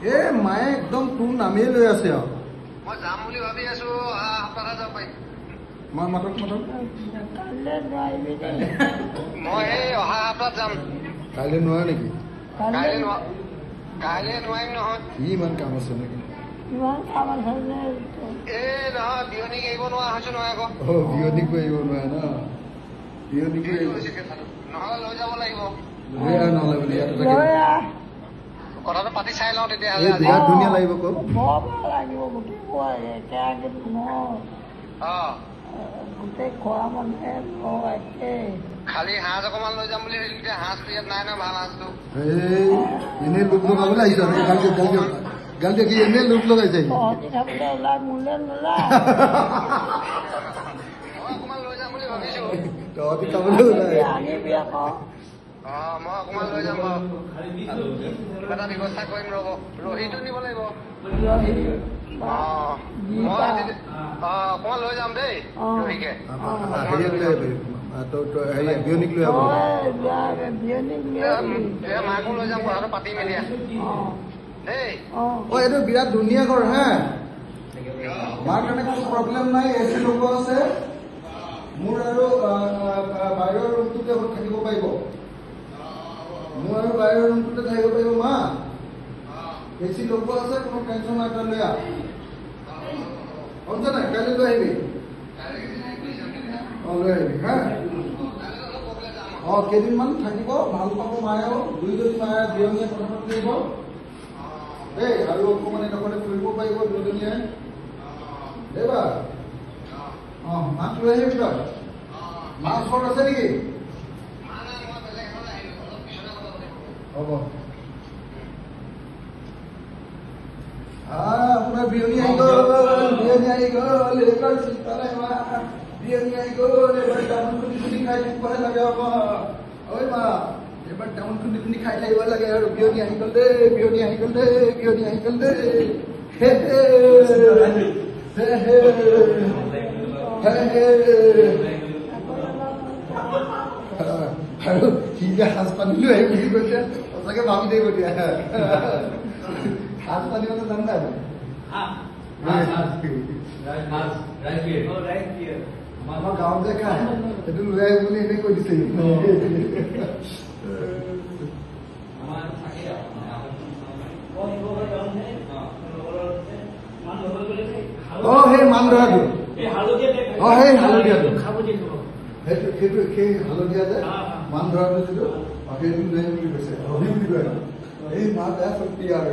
এ মায়ে একদম তোৰ নামেই লৈ আছে আৰু মই যাম বুলি ভাবি আছো অহা সপ্তাহত যাব পাৰিম মই মাতক মই এই অহা সপ্তাহত যাম কাইলৈ নোৱাৰে নেকি কাইলৈ নোৱাৰিম নহয় কি ইমান কাম আছে নেকি এই নহয় বিয়নীক এৰিব নোৱাৰা হৈছো নহয় আকৌ বিয়নীকো এৰিব নোৱাৰে ন বিয়নীকো নহলে লৈ যাব লাগিব নহ'লে বুলি ইয়াতে কথাটো পাতি চাই লওঁ তেতিয়াহ'লে বিৰাট ধুনীয়া লাগিব ক গোটেই খোৱা মানুহে খালি সাঁজ অকমান লৈ যাম বুলি ভাবিলো এতিয়া সাঁজটো ইয়াত নাই নহয় ভাল সাঁজটো এনেই লোক লগাবলৈ আহিছ গালি কি এনেই লোক লগাইছে অকমান লৈ যাম বুলি ভাবিছো তহঁতি খাবলৈ ওলাই মই অকমান লৈ যাম বাৰু কিবা এটা ব্যৱস্থা কৰিম ৰ'ব ৰহিটো নিব লাগিব অকমান লৈ যাম দেই ৰহিকে বিয়নীক লৈ মাকো লৈ যাম কথাটো পাতিম এতিয়া দেই এইটো বিৰাট ধুনীয়া ঘৰ হা মাৰ কাৰণে কোনো প্ৰব্লেম নাই এচি লগোৱা আছে মোৰ আৰু বাহিৰৰ ৰুমটোতে থাকিব পাৰিব মোৰ আৰু বাহিৰৰ ৰুমটোতে থাকিব পাৰিব মা এচি লগোৱা আছে কোনো টেনশ্যন নাই তই লৈ আহ শুনিছ নাই কাইলৈ লৈ আহিবি লৈ আহিবি হা কেইদিনমান থাকিব ভাল পাব মায়েও দুইজনী মায়ে বিয়নীয়ে কথা পাতিব দেই আৰু অকণমান এডোখৰতে ফুৰিব পাৰিব দুজনীয়ে দেই বা মাক লৈ আহিবি তই মা ওচৰত আছে নেকি হ'ব আপোনাৰ বিয়নী আহি গ'ল এইবাৰ চিন্তা নাই মা বিয়নী আহি গ'ল এইবাৰ টাউন খুন্দি খাই থাকিবহে লাগে ঐ মা এইবাৰ টাউন খুন্দি খাই থাকিব লাগে আৰু বিয়নী আহি গ'ল দেই বিয়নী আহি গ'ল দেই বিয়নী আহি গ'ল দেই আৰু সি যে সাজ পানী লৈ আহি বুলি কৈছে সঁচাকে ভাবি দেই এতিয়া সাজ পানী মানে জান নাই আমাৰ গাঁৱত যে খাই সেইটো লৈ আহিব বুলি এনেই কৈ দিছে সেই মান ধৰাটো সেই হালধীয়াটো সেইটো সেই হালধীয়া যে মান ধৰাটো যিটো সেইটো লৈ আহিম বুলি কৈছে ৰহি বুলি কয় এই মা বেয়া শক্তি আৰু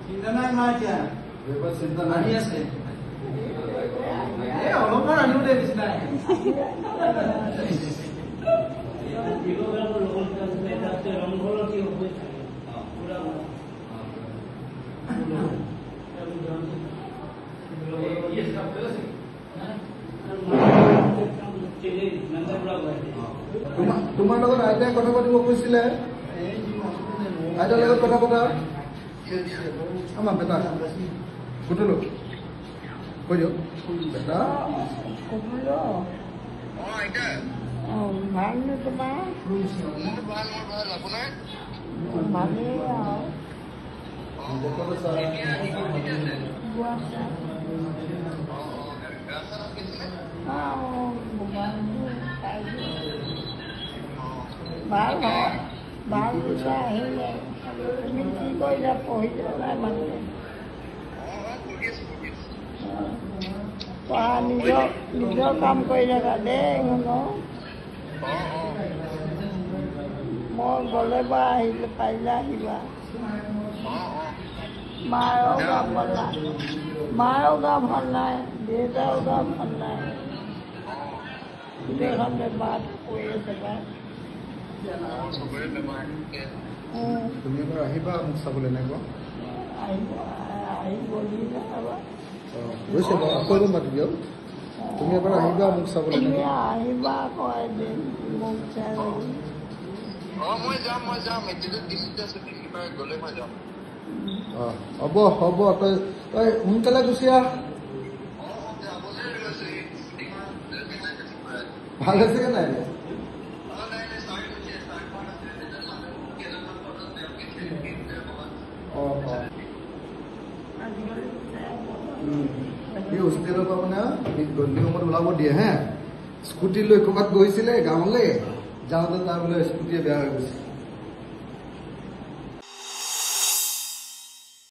চিন্তা নাই মা এতিয়া এইবাৰ চিন্তা নাহি আছে অলপমান আনিও দে নিচিনা তোমাৰ লগত আইতাই কথা পাতিব কৈছিলে আইতাৰ লগত কথা পতা আমাৰ বেটা কুটুলো কৈ দিয়ক বেটা ভালনে তোমাৰ ভালেই ভাল হয় ভাল দিছে আহিলে তুমি কি কৰিছা পঢ়িছ নাই মানুহে পঢ়া নিজৰ কাম কৰি থাকা দেই শুনো মই গ'লে বা আহিলে পাৰিলে আহিবা মাৰো গা ভাল নাই মাৰো গা ভাল নাই দেউতাৰো গা ভাল নাই গোটেইখন বেমাৰটো পৰি আছে পাই তুমি এবাৰ আহিবা মোক চাবলৈ নাই কোৱা আহিব গৈছে বাৰু আকৌ এদিন মাতি দিয়ক তুমি এবাৰ আহিবা মোক চাবলৈ নাই আহিবা আকৌ এদিন মোক চাই মই যাম গ'লে মই যাম হ'ব তই সোনকালে গুচি আহ ভাল হৈছেগে নাই? এই হোষ্টেলৰ পৰা মানে গধূলি সময়ত ওলাব দিয়ে হে। স্কুটি লৈ ক'ৰবাত গৈছিলে গাঁৱলৈ, যাওঁতে তাৰ বোলে স্কুটিয়ে বেয়া হৈ গৈছে।